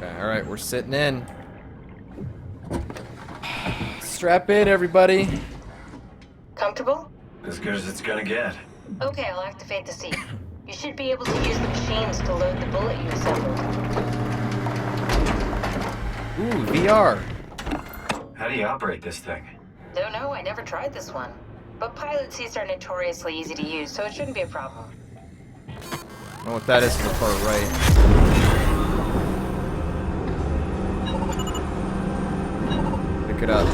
Okay, alright, we're sitting in. Strap in, everybody. Comfortable? As good as it's gonna get. Okay, I'll activate the seat. You should be able to use the machines to load the bullet you assembled. Ooh, VR. How do you operate this thing? Don't know, I never tried this one. But pilot seats are notoriously easy to use, so it shouldn't be a problem. I don't know what that is to the far right. Pick it up.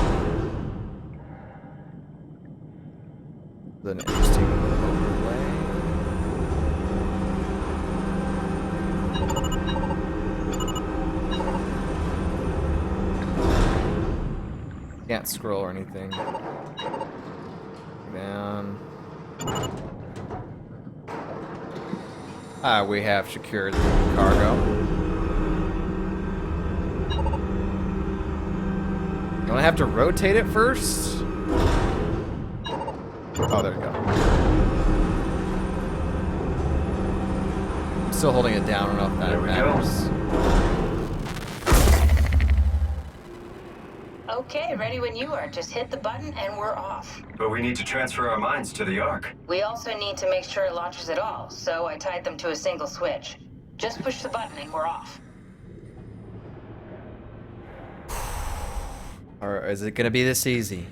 An interesting overlay. Can't scroll or anything. Down. We have secured the cargo. Don't I have to rotate it first? Oh, there we go. I'm still holding it down. I don't know if that matters. Okay, ready when you are. Just hit the button and we're off. But we need to transfer our minds to the Ark. We also need to make sure it launches at all, so I tied them to a single switch. Just push the button and we're off. Or is it gonna be this easy?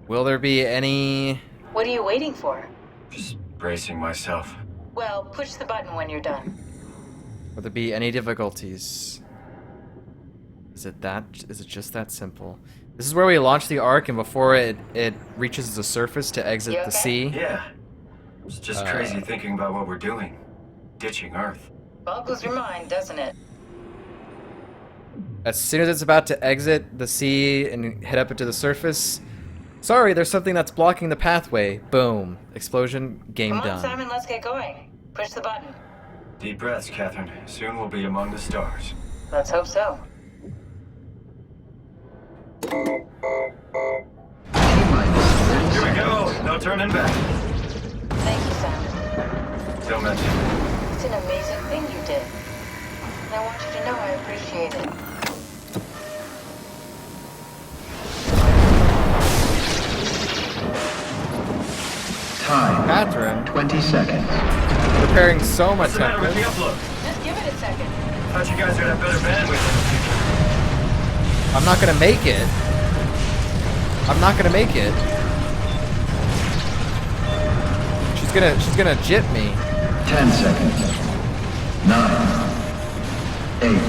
Will there be any... What are you waiting for? Just bracing myself. Well, push the button when you're done. Will there be any difficulties? Is it just that simple? This is where we launch the Ark, and before it reaches the surface to exit the sea. Yeah. It's just crazy thinking about what we're doing. Ditching Earth. Boggles your mind, doesn't it? As soon as it's about to exit the sea and head up into the surface, sorry, there's something that's blocking the pathway. Boom. Explosion. Game Come on, done. Simon, let's get going. Push the button. Deep breaths, Catherine. Soon we'll be among the stars. Let's hope so. Here we go. No turning back. Thank you, Simon. Don't mention it. It's an amazing thing you did. And I want you to know I appreciate it. Time. Catherine. 20 seconds. Preparing SOMA What's the matter with the templates. upload? Just give it a second. Thought you guys would have better bandwidth in the future. I'm not gonna make it. I'm not gonna make it. She's gonna jit me. 10 seconds. 9. 8.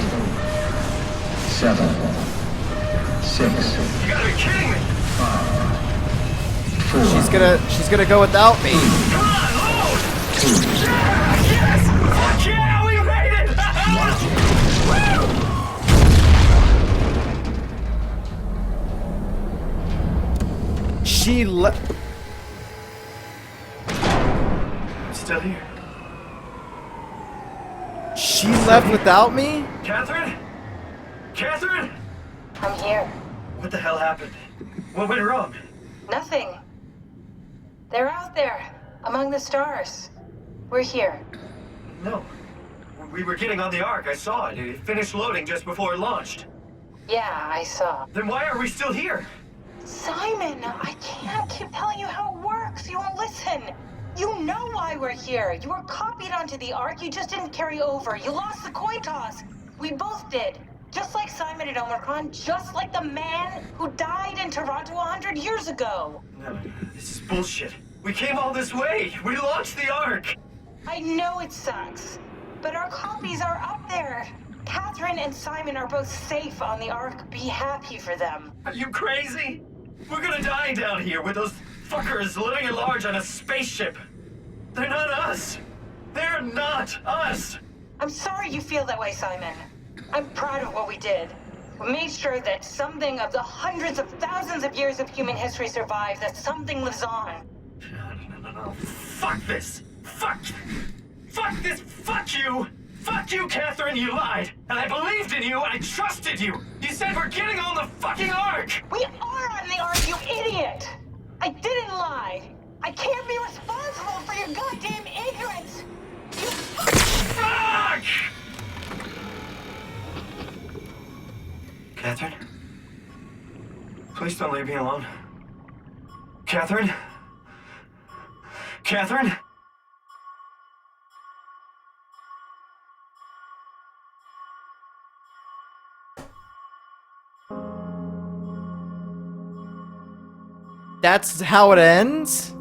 7. 6. You gotta be kidding me! 4. She's gonna go without me. Come on, load! Yes! Fuck yeah, we made it! She left. Still here. She left without me? Catherine? Catherine? I'm here. What the hell happened? What went wrong? Nothing. They're out there, among the stars. We're here. No. We were getting on the Ark. I saw it. It finished loading just before it launched. Yeah, I saw. Then why are we still here? Simon, I can't keep telling you how it works. You won't listen. You know why we're here. You were copied onto the Ark. You just didn't carry over. You lost the coin toss. We both did. Just like Simon at Omicron, just like the man who died in Toronto 100 years ago. No, this is bullshit. We came all this way. We launched the Ark. I know it sucks, but our copies are up there. Catherine and Simon are both safe on the Ark. Be happy for them. Are you crazy? We're gonna die down here with those fuckers living at large on a spaceship. They're not us. They're not us. I'm sorry you feel that way, Simon. I'm proud of what we did. We made sure that something of the hundreds of thousands of years of human history survives, that something lives on. No. Fuck this. Fuck this. Fuck you. Fuck you, Catherine. You lied. And I believed in you. I trusted you. You said we're getting on the fucking Ark. We are on the Ark, you idiot! I didn't lie. I can't be responsible for your goddamn ignorance. You Fuck! Catherine? Please don't leave me alone. Catherine? Catherine? That's how it ends?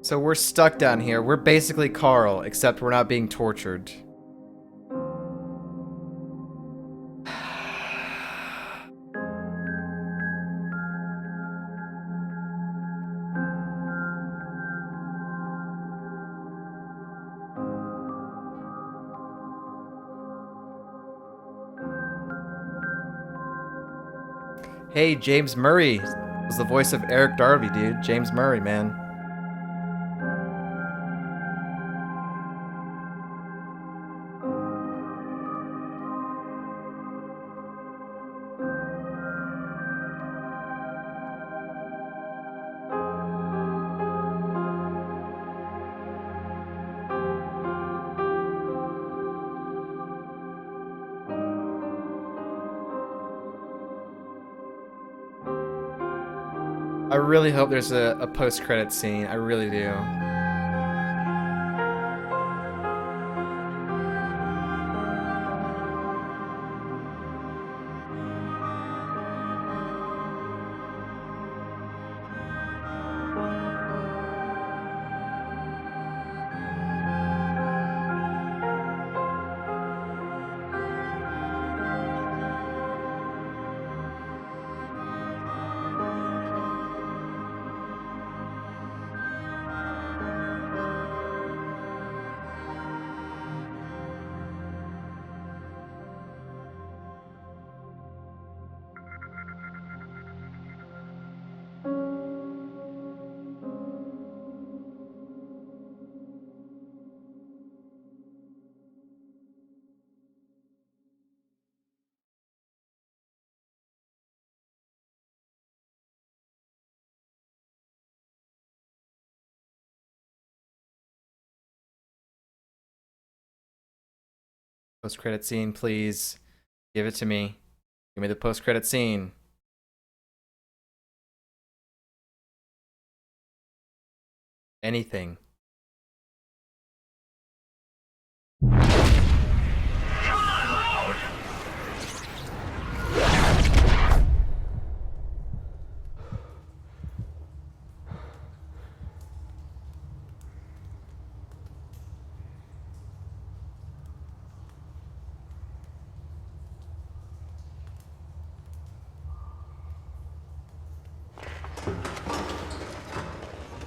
So we're stuck down here. We're basically Carl, except we're not being tortured. Hey, James Murray was the voice of Eric Darby, dude. James Murray, man. I really hope there's a post-credit scene. I really do. Post-credit scene, please. Give it to me. Give me the post-credit scene. Anything.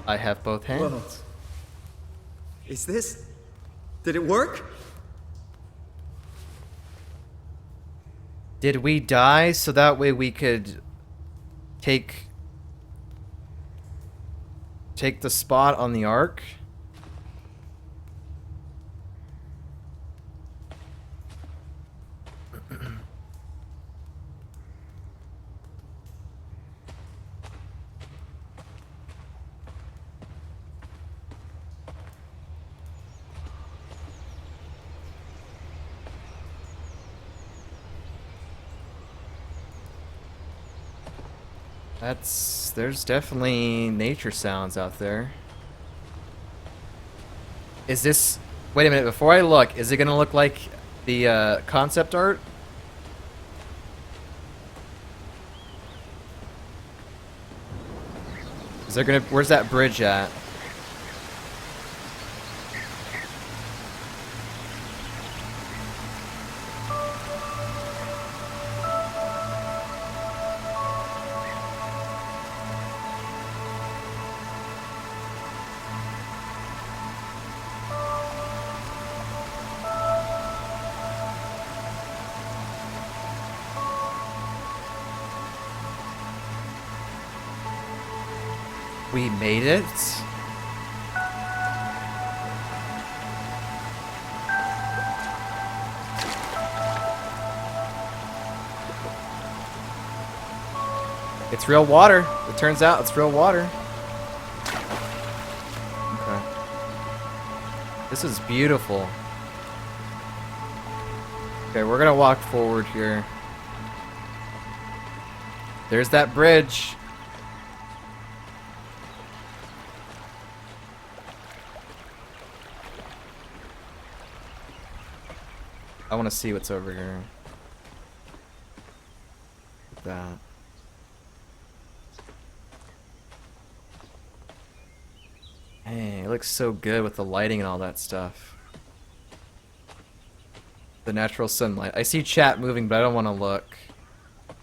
I have both hands. Whoa. Is this... Did it work? Did we die so that way we could take the spot on the Ark? There's definitely nature sounds out there. Is this... Wait a minute, before I look, is it gonna look like the concept art? Is there gonna... Where's that bridge at? We made it? It's real water. It turns out it's real water. Okay. This is beautiful. Okay, we're gonna walk forward here. There's that bridge. I want to see what's over here. That. Hey, it looks so good with the lighting and all that stuff. The natural sunlight. I see chat moving, but I don't want to look. I'm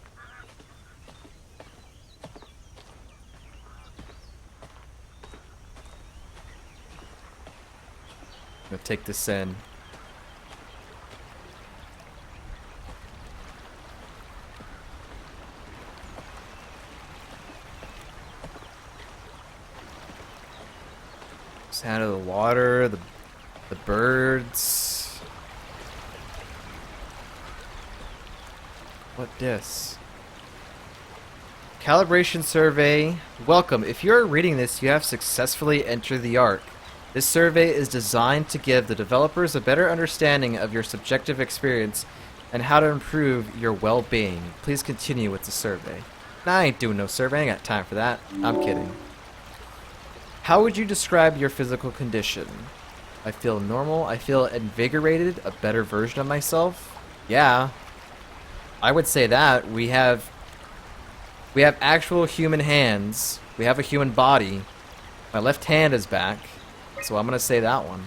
gonna take this in. Sound of the water, the birds. What this? Calibration survey. Welcome. If you are reading this, you have successfully entered the Ark. This survey is designed to give the developers a better understanding of your subjective experience and how to improve your well-being. Please continue with the survey. Nah, I ain't doing no survey. I ain't got time for that. I'm kidding. How would you describe your physical condition? I feel normal. I feel invigorated, a better version of myself. Yeah. I would say that. We have actual human hands. We have a human body. My left hand is back. So I'm going to say that one.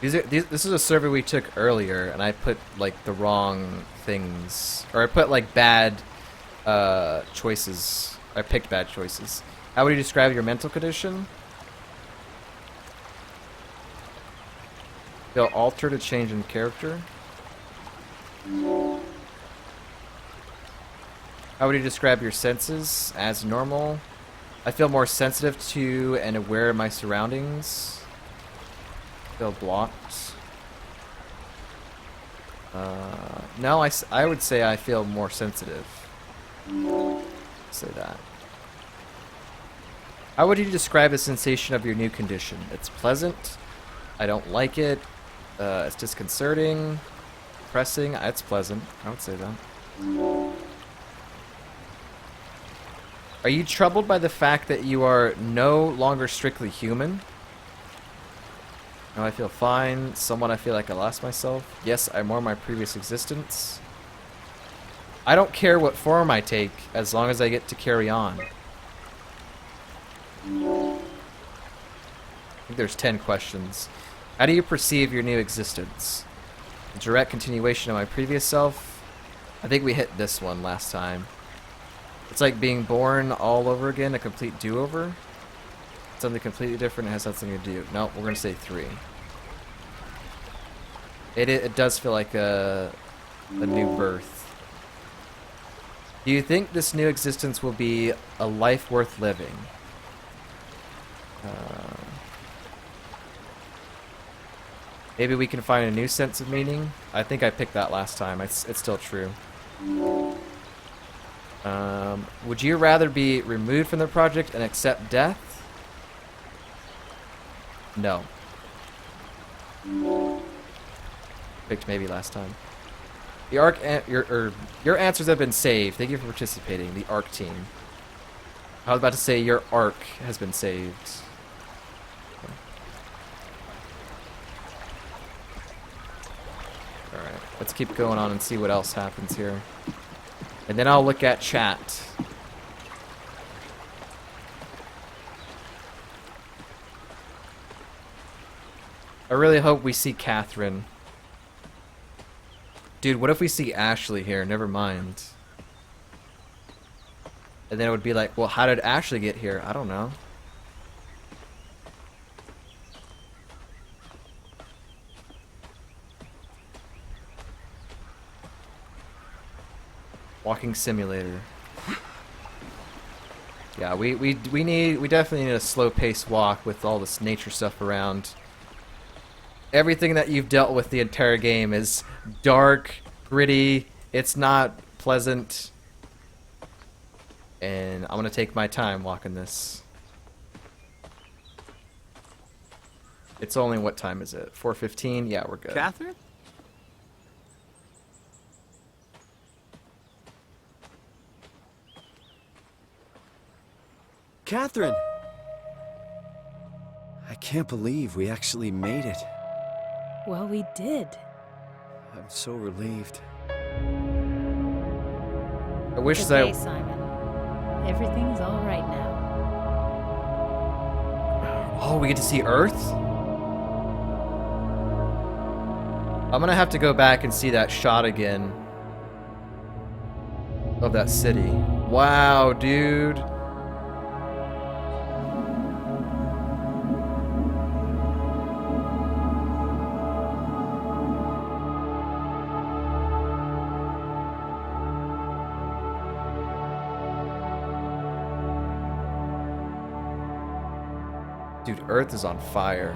This is a survey we took earlier, and I put like the wrong things, or I put like bad choices. I picked bad choices. How would you describe your mental condition? Feel altered, a change in character. How would you describe your senses? As normal. I feel more sensitive to and aware of my surroundings. Feel blocked. No, I would say I feel more sensitive. Say that. How would you describe the sensation of your new condition? It's pleasant. I don't like it. It's disconcerting. Depressing. It's pleasant. I would say that. Are you troubled by the fact that you are no longer strictly human? No, I feel fine. Somewhat I feel like I lost myself. Yes, I mourn my previous existence. I don't care what form I take, as long as I get to carry on. I think there's 10 questions. How do you perceive your new existence? A direct continuation of my previous self? I think we hit this one last time. It's like being born all over again, a complete do-over. Something completely different, it has something to do. No, we're gonna say 3. It does feel like a new birth. Do you think this new existence will be a life worth living? Maybe we can find a new sense of meaning? I think I picked that last time. It's still true. Would you rather be removed from the project and accept death? No. Picked maybe last time. The ARC, your answers have been saved. Thank you for participating, the ARC team. I was about to say your ARC has been saved. Alright, let's keep going on and see what else happens here. And then I'll look at chat. I really hope we see Catherine. Dude, what if we see Ashley here? Never mind. And then it would be like, well, how did Ashley get here? I don't know. Walking simulator. Yeah, we definitely need a slow-paced walk with all this nature stuff around. everything that you've dealt with the entire game is dark, gritty, it's not pleasant. And I'm gonna take my time walking this. It's only, what time is it? 4:15? Yeah, we're good. Catherine? Catherine! I can't believe we actually made it. Well, we did. I'm so relieved. I wish It's that okay, Simon. Everything's all right now. Oh, we get to see Earth? I'm gonna have to go back and see that shot again of that city. Wow, dude. Dude, Earth is on fire.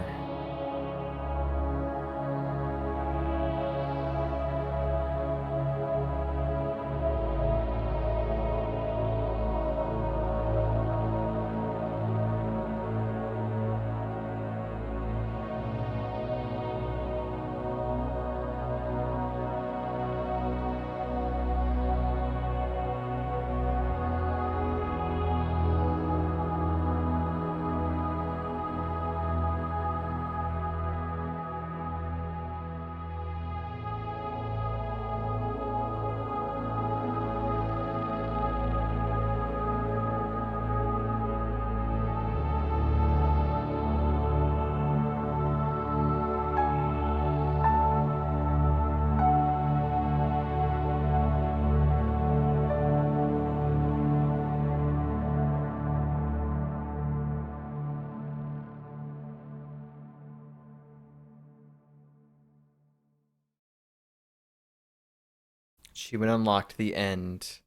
Achievement unlocked, the end.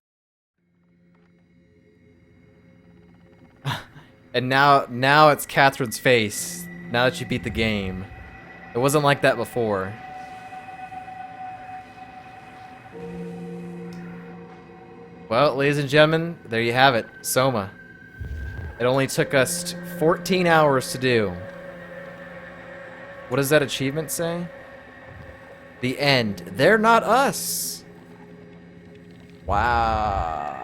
And now it's Catherine's face. Now that you beat the game. It wasn't like that before. Well, ladies and gentlemen, there you have it. SOMA. It only took us 14 hours to do. What does that achievement say? The end. They're not us. Wow.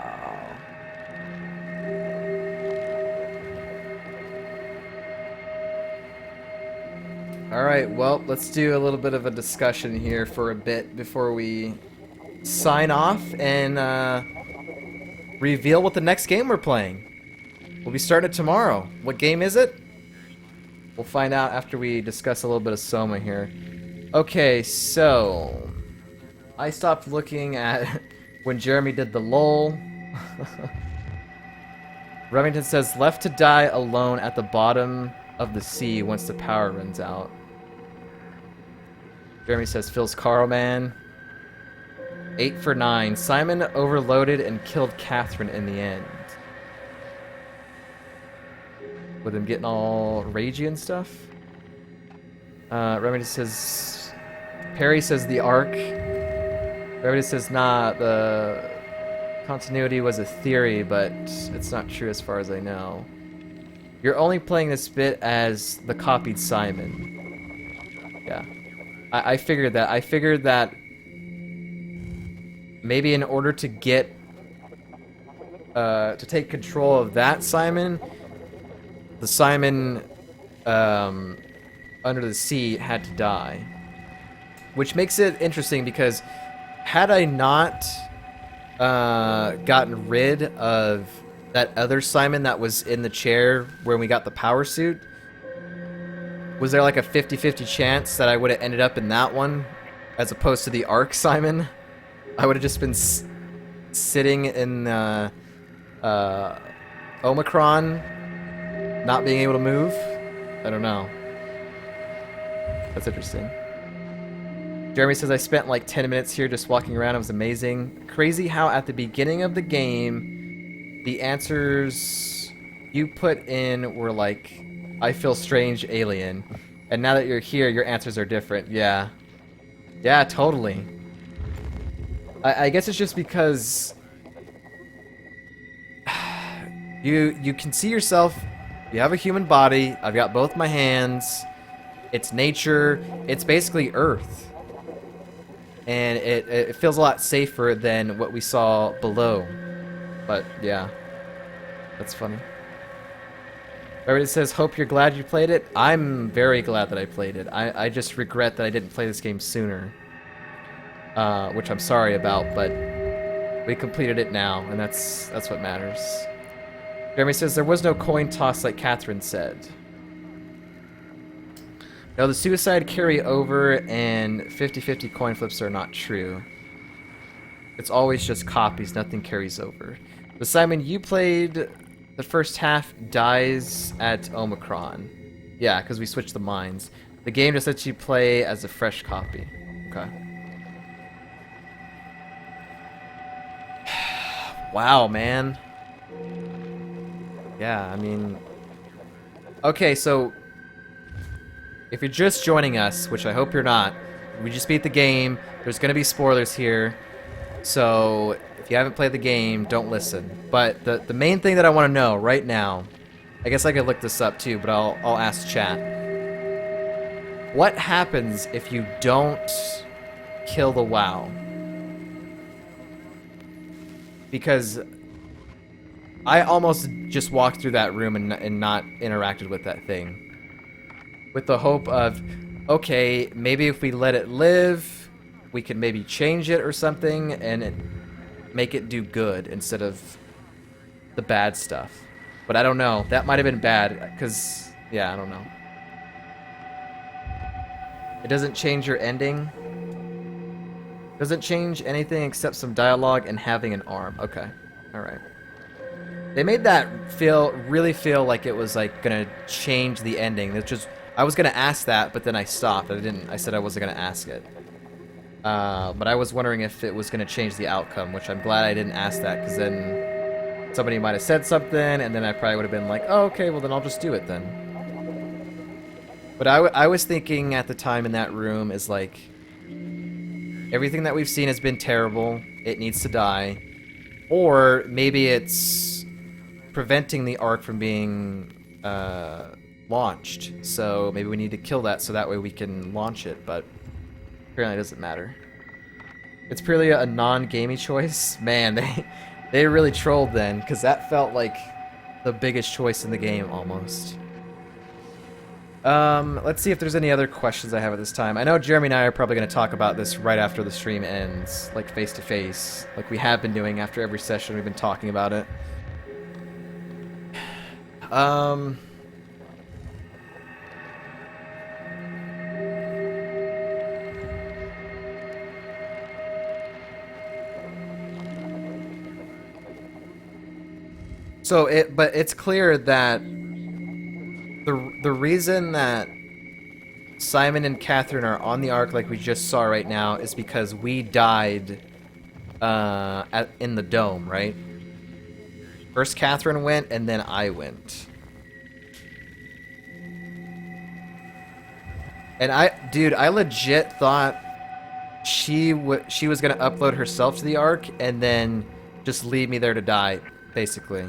Alright, well, let's do a little bit of a discussion here for a bit before we sign off and reveal what the next game we're playing. We'll be starting it tomorrow. What game is it? We'll find out after we discuss a little bit of SOMA here. Okay, so I stopped looking at when Jeremy did the lull. Remington says, left to die alone at the bottom of the sea once the power runs out. Jeremy says, feels Carl, man. 8 for 9. Simon overloaded and killed Catherine in the end. With him getting all ragey and stuff. Remington says, Perry says the Ark. Everybody says, nah, the continuity was a theory, but it's not true as far as I know. You're only playing this bit as the copied Simon. Yeah. I figured that. I figured that maybe in order to get, to take control of that Simon, the Simon, under the sea had to die. Which makes it interesting because had I not gotten rid of that other Simon that was in the chair when we got the power suit, was there like a 50-50 chance that I would have ended up in that one as opposed to the Ark Simon? I would have just been sitting in Omicron, not being able to move? I don't know. That's interesting. Jeremy says, I spent like 10 minutes here just walking around. It was amazing. Crazy how at the beginning of the game, the answers you put in were like, I feel strange, alien. And now that you're here, your answers are different. Yeah. Yeah, totally. I guess it's just because you can see yourself. You have a human body. I've got both my hands. It's nature. It's basically Earth. And it feels a lot safer than what we saw below. But yeah, that's funny. Everybody says, hope you're glad you played it. I'm very glad that I played it. I just regret that I didn't play this game sooner. Which I'm sorry about, but we completed it now, and that's what matters. Jeremy says, there was no coin toss like Catherine said. No, the suicide carry over and 50-50 coin flips are not true. It's always just copies, nothing carries over. But Simon, you played the first half dies at Omicron. Yeah, because we switched the mines. The game just lets you play as a fresh copy. Okay. Wow, man. Yeah, I mean... Okay, so... if you're just joining us, which I hope you're not, we just beat the game. There's going to be spoilers here. So, if you haven't played the game, don't listen. But the main thing that I want to know right now... I guess I could look this up too, but I'll ask chat. What happens if you don't kill the WoW? Because I almost just walked through that room and not interacted with that thing. With the hope of, okay, maybe if we let it live, we can maybe change it or something and make it do good instead of the bad stuff. But I don't know. That might have been bad, because, yeah, I don't know. It doesn't change your ending. Doesn't change anything except some dialogue and having an arm. Okay. Alright. They made that really feel like it was like gonna change the ending. It's just I was gonna ask that, but then I stopped. I said I wasn't gonna ask it. But I was wondering if it was gonna change the outcome, which I'm glad I didn't ask that, because then somebody might have said something, and then I probably would have been like, oh, okay, well then I'll just do it then. But I was thinking at the time in that room is like, everything that we've seen has been terrible. It needs to die. Or maybe it's preventing the Ark from being launched. So maybe we need to kill that so that way we can launch it. But apparently it doesn't matter. It's purely a non-gamey choice. Man, they really trolled then, because that felt like the biggest choice in the game almost. Let's see if there's any other questions I have at this time. I know Jeremy and I are probably going to talk about this right after the stream ends, like face to face, like we have been doing after every session. We've been talking about it. But it's clear that the reason that Simon and Catherine are on the Ark like we just saw right now is because we died in the dome, right? First Catherine went, and then I went. And I legit thought she was gonna upload herself to the Ark and then just leave me there to die, basically.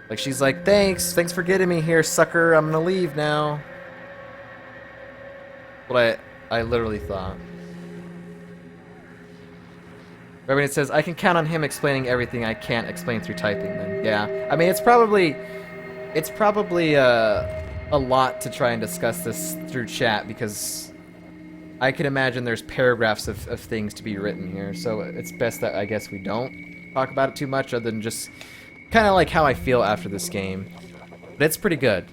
Like, she's like, thanks for getting me here, sucker, I'm gonna leave now. What I literally thought. Everybody says, I can count on him explaining everything I can't explain through typing then. Yeah, I mean, it's probably a lot to try and discuss this through chat, because I can imagine there's paragraphs of things to be written here, so it's best that I guess we don't talk about it too much, other than just kind of like how I feel after this game. But it's pretty good.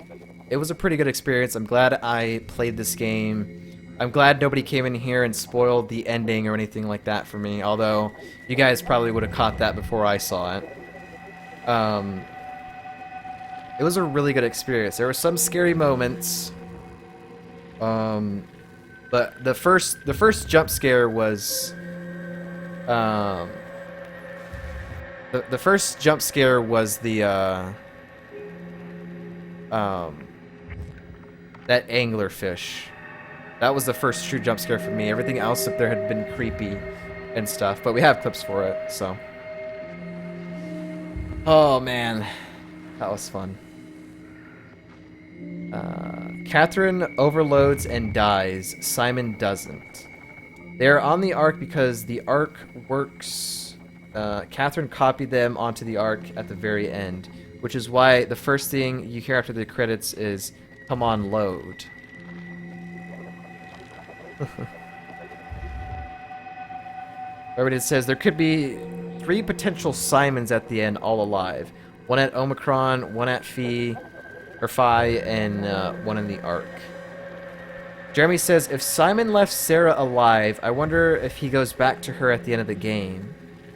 It was a pretty good experience. I'm glad I played this game. I'm glad nobody came in here and spoiled the ending or anything like that for me, although you guys probably would have caught that before I saw it. It was a really good experience. There were some scary moments. But the first jump scare was the first jump scare was the that anglerfish. That was the first true jump scare for me. Everything else up there had been creepy and stuff, but we have clips for it, so. Oh man, that was fun. Catherine overloads and dies. Simon doesn't. They are on the Ark because the Ark works. Catherine copied them onto the Ark at the very end, which is why the first thing you hear after the credits is, "Come on, load." It says there could be 3 potential Simons at the end, all alive. One at Omicron, one at Phi, and one in the Ark. Jeremy says, if Simon left Sarah alive, I wonder if he goes back to her at the end of the game.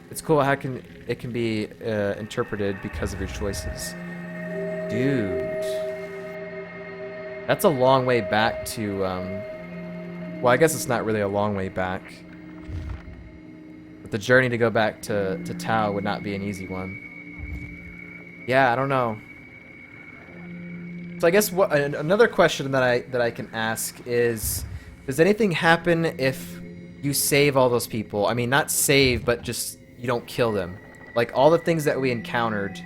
It's cool how it can be interpreted because of your choices. Dude. That's a long way back to, well, I guess it's not really a long way back. But the journey to go back to Tau would not be an easy one. Yeah, I don't know. So I guess another question that I can ask is, does anything happen if you save all those people? I mean, not save, but just you don't kill them. Like all the things that we encountered,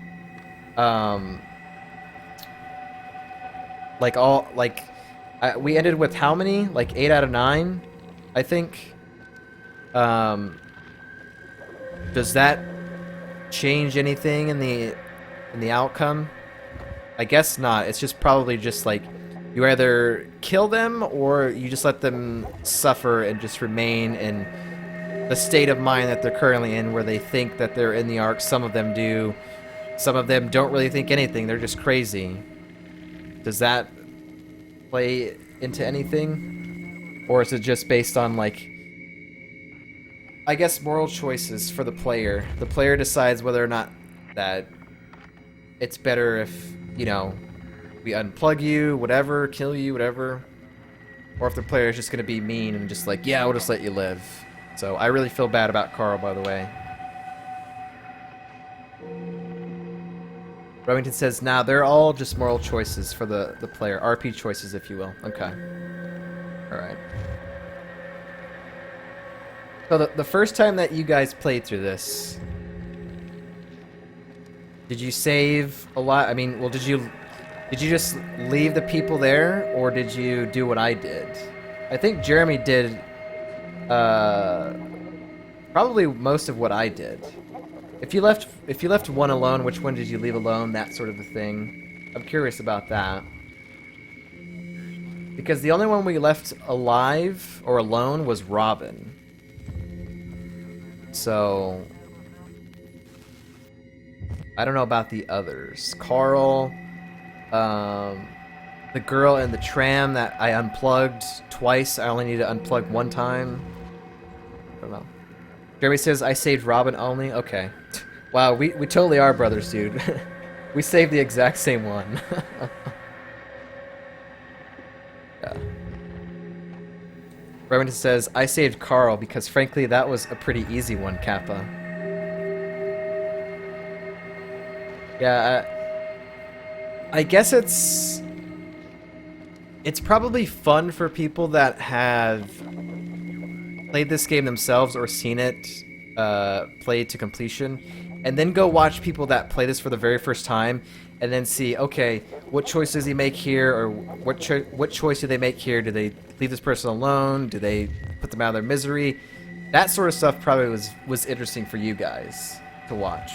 we ended with how many? Like 8 out of 9, I think. Does that change anything in the outcome? I guess not. It's just probably just like you either kill them or you just let them suffer and just remain in the state of mind that they're currently in, where they think that they're in the Ark. Some of them do. Some of them don't really think anything. They're just crazy. Does that play into anything? Or is it just based on, like, I guess moral choices for the player? The player decides whether or not that it's better if, you know, we unplug you, whatever, kill you, whatever. Or if the player is just going to be mean and just like, yeah, we'll just let you live. So I really feel bad about Carl, by the way. Remington says, nah, they're all just moral choices for the player. RP choices, if you will. Okay. Alright. So the first time that you guys played through this, did you save a lot? I mean, well, did you just leave the people there, or did you do what I did? I think Jeremy did probably most of what I did. If you left one alone, which one did you leave alone? That sort of a thing. I'm curious about that. Because the only one we left alive or alone was Robin. So I don't know about the others. Carl, the girl in the tram that I unplugged twice. I only need to unplug one time. I don't know. Jeremy says, I saved Robin only? Okay. Wow, we totally are brothers, dude. We saved the exact same one. Yeah. Remington says, I saved Carl because frankly that was a pretty easy one, Kappa. Yeah, I guess it's probably fun for people that have played this game themselves or seen it played to completion, and then go watch people that play this for the very first time and then see, okay, what choice does he make here, or what choice do they make here? Do they leave this person alone? Do they put them out of their misery? That sort of stuff probably was interesting for you guys to watch.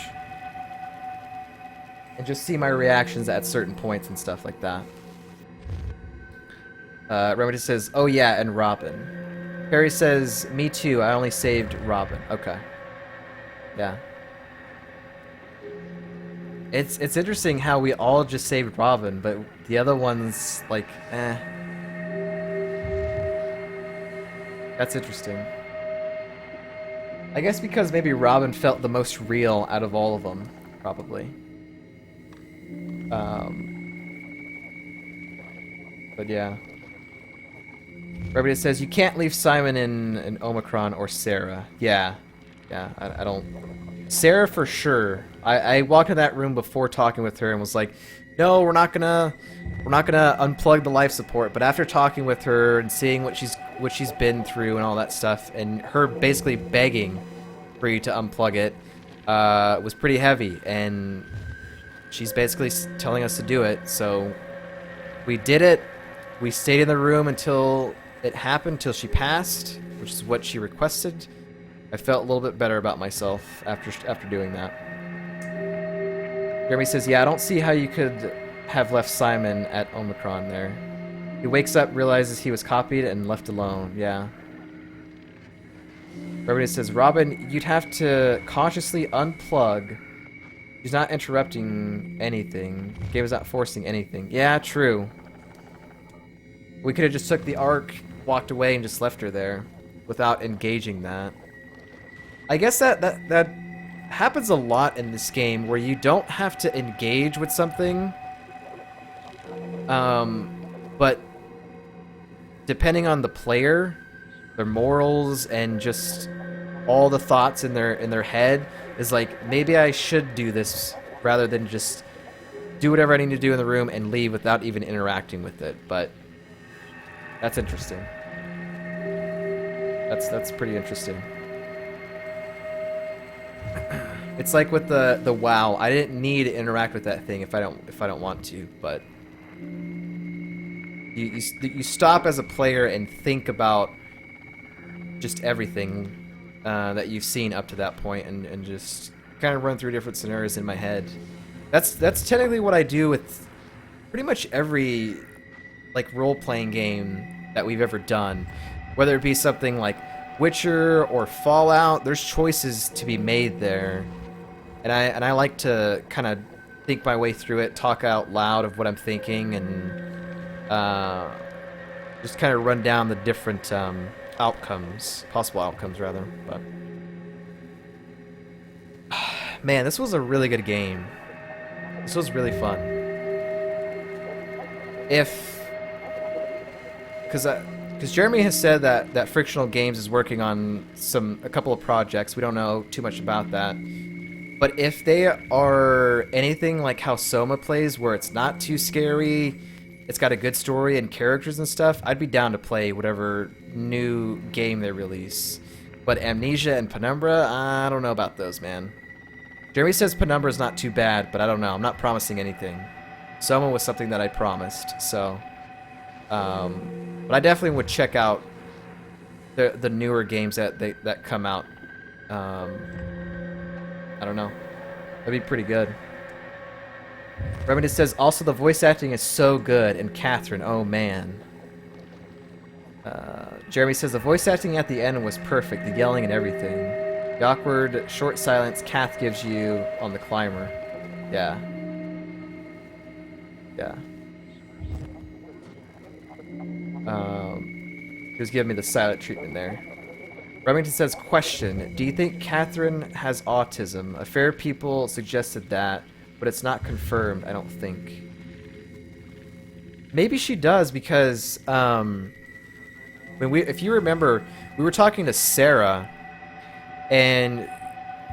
And just see my reactions at certain points and stuff like that. Remedy says, oh yeah, and Robin. Perry says, me too, I only saved Robin. Okay. Yeah. It's interesting how we all just saved Robin, but the other ones, like, eh. That's interesting. I guess because maybe Robin felt the most real out of all of them, probably. But yeah. Everybody says, you can't leave Simon in Omicron or Sarah. Yeah. Yeah, I don't... Sarah for sure. I walked in that room before talking with her and was like, no, we're not gonna unplug the life support. But after talking with her and seeing what she's been through and all that stuff, and her basically begging for you to unplug it, was pretty heavy. And she's basically telling us to do it. So we did it. We stayed in the room until it happened, till she passed, which is what she requested. I felt a little bit better about myself after doing that. Jeremy says, yeah, I don't see how you could have left Simon at Omicron there. He wakes up, realizes he was copied, and left alone. Yeah. Everybody says, Robin, you'd have to consciously unplug. He's not interrupting anything. Game is not forcing anything. Yeah, true. We could have just took the arc, walked away, and just left her there without engaging that. I guess that happens a lot in this game where you don't have to engage with something, but depending on the player, their morals, and just all the thoughts in their head is like, maybe I should do this rather than just do whatever I need to do in the room and leave without even interacting with it. But that's interesting. That's pretty interesting. It's like with the WoW. I didn't need to interact with that thing if I don't want to, but you stop as a player and think about just everything that you've seen up to that point, and just kind of run through different scenarios in my head. That's technically what I do with pretty much every like role-playing game that we've ever done, whether it be something like Witcher or Fallout. There's choices to be made there, and I like to kind of think my way through it, talk out loud of what I'm thinking, and just kind of run down the different possible outcomes rather. But man, this was a really good game. This was really fun. Because Jeremy has said that Frictional Games is working on a couple of projects. We don't know too much about that. But if they are anything like how Soma plays, where it's not too scary, it's got a good story and characters and stuff, I'd be down to play whatever new game they release. But Amnesia and Penumbra, I don't know about those, man. Jeremy says Penumbra is not too bad, but I don't know. I'm not promising anything. Soma was something that I promised, so... but I definitely would check out the newer games that come out. I don't know. That'd be pretty good. Remedy says, also the voice acting is so good, and Catherine, oh man. Jeremy says, the voice acting at the end was perfect, the yelling and everything. The awkward, short silence Kath gives you on the climber. Yeah. Yeah. He was giving me the silent treatment there. Remington says, question, do you think Catherine has autism? A fair people suggested that, but it's not confirmed, I don't think. Maybe she does, because if you remember, we were talking to Sarah, and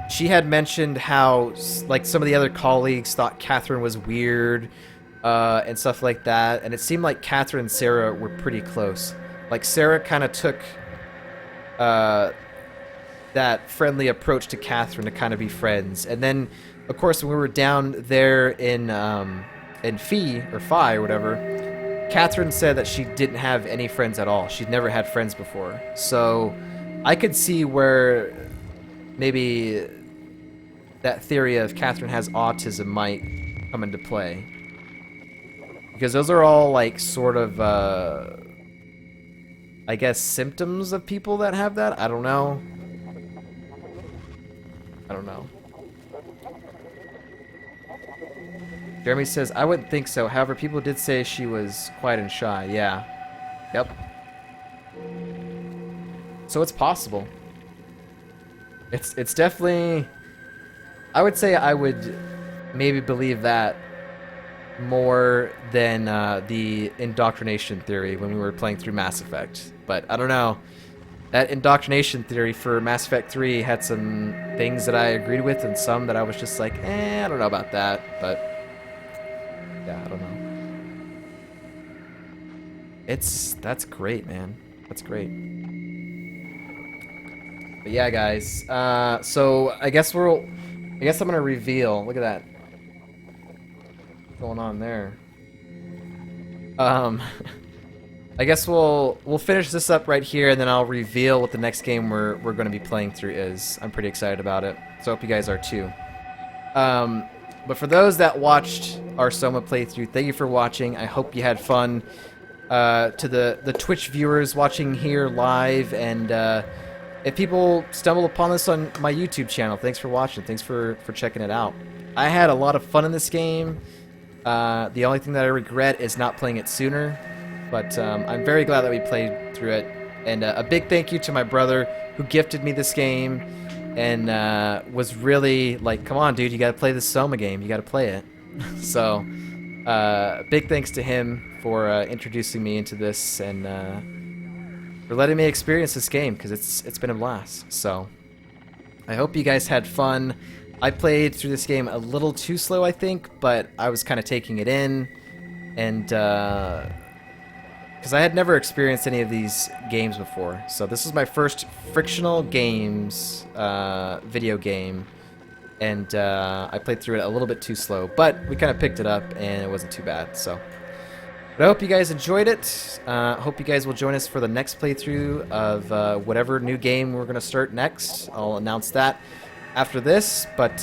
she had mentioned how like some of the other colleagues thought Catherine was weird and stuff like that, and it seemed like Catherine and Sarah were pretty close. Like Sarah kind of took that friendly approach to Catherine to kind of be friends, and then of course when we were down there in Phi or whatever, Catherine said that she didn't have any friends at all. She'd never had friends before. So I could see where maybe that theory of Catherine has autism might come into play. Because those are all like sort of I guess symptoms of people that have that. I don't know. Jeremy says, I wouldn't think so. However, people did say she was quiet and shy. Yeah. Yep. So it's possible. It's definitely... I would say I would maybe believe that more than the indoctrination theory when we were playing through Mass Effect. But I don't know. That indoctrination theory for Mass Effect 3 had some things that I agreed with and some that I was just like, I don't know about that. But yeah, I don't know. That's great, man. That's great. But yeah, guys. So I guess I'm gonna reveal. Look at that. What's going on there? Um, I guess we'll finish this up right here, and then I'll reveal what the next game we're going to be playing through is. I'm pretty excited about it, so I hope you guys are too. But for those that watched our Soma playthrough, thank you for watching. I hope you had fun. To the Twitch viewers watching here live, and if people stumble upon this on my YouTube channel, thanks for watching. Thanks for checking it out. I had a lot of fun in this game. The only thing that I regret is not playing it sooner. But I'm very glad that we played through it. And a big thank you to my brother who gifted me this game and was really like, come on, dude, you got to play this Soma game. You got to play it. So big thanks to him for introducing me into this and for letting me experience this game, because it's been a blast. So I hope you guys had fun. I played through this game a little too slow, I think, but I was kind of taking it in. And because I had never experienced any of these games before. So this is my first frictional games video game, and I played through it a little bit too slow, but we kind of picked it up and it wasn't too bad. So, but I hope you guys enjoyed it. Hope you guys will join us for the next playthrough of whatever new game we're going to start next. I'll announce that after this, but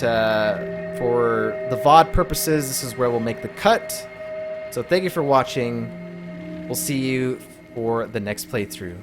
for the VOD purposes, this is where we'll make the cut. So thank you for watching. We'll see you for the next playthrough.